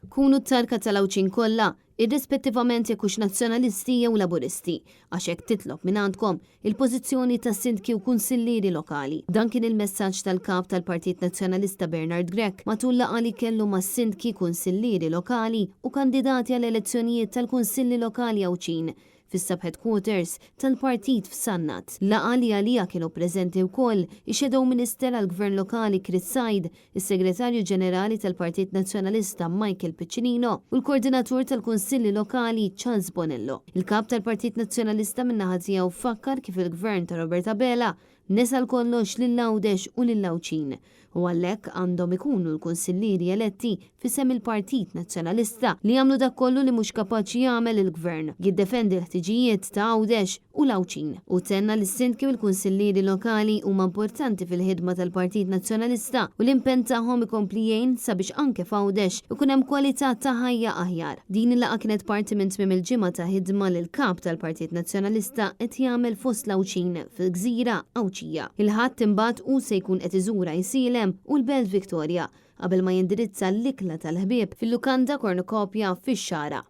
Kunu t-tarka tal-Awċin kollha, irrispettivament jekk hux nazzjonalisti jew laburisti, għax hekk titlob minn għandkom il-pożizzjoni tas-sindki u kunsillieri lokali. Dan kien il-messaġġ tal-kap tal-Partit Nazzjonalista Bernard Grech matul laqgħa li kellu mas-sindki, kunsillieri lokali u kandidati għall elezzjonijiet tal-Kunsilli Lokali Awċin fis-sub-headquarters tal-partit f'Sannat. Laqgħa li għalija kienu preżenti wkoll ix-Shadow Minister għall-Gvern Lokali Chris Said, is-Segretarju Ġenerali tal-Partit Nazzjonalista Michael Piccinino u l-Koordinatur tal-Kunsilli Lokali Charles Bonello. Il-kap tal-Partit Nazzjonalista min-naħa tiegħu fakkar kif il-Gvern ta' Roberta Bela nesal kollox lill-Għawdex u lill-Awċin u għalhekk għandhom ikunu l-kunsillieri eletti fisem il-Partit Nazzjonalista li jagħmlu dak kollu li mhux kapaċi jagħmel il-Gvern, jiddefendi l-ħtiġijiet ta' Għawdex u l-Awċin. U tenna li s-sindki u l-kunsillieri lokali huma importanti fil-ħidma tal-Partit Nazzjonalista u l-impenn tagħhom ikompli jgħin sabiex anke f'Għawdex ikun hemm kwalità ta' ħajja aħjar. Din il-laqgħa kienet parti minn tmiem il-ġimgħa ta' ħidma li l-kap tal-Partit Nazzjonalista qed jagħmel fost l-Awċin fil-Gżira Awċija. Il-ħadd imbagħad u se jkun qed iżura jsilem u l-Belt Victoria qabel ma jindirizza l-ikla tal-ħbieb fil-lukanda Kornukoppja fix-Xara.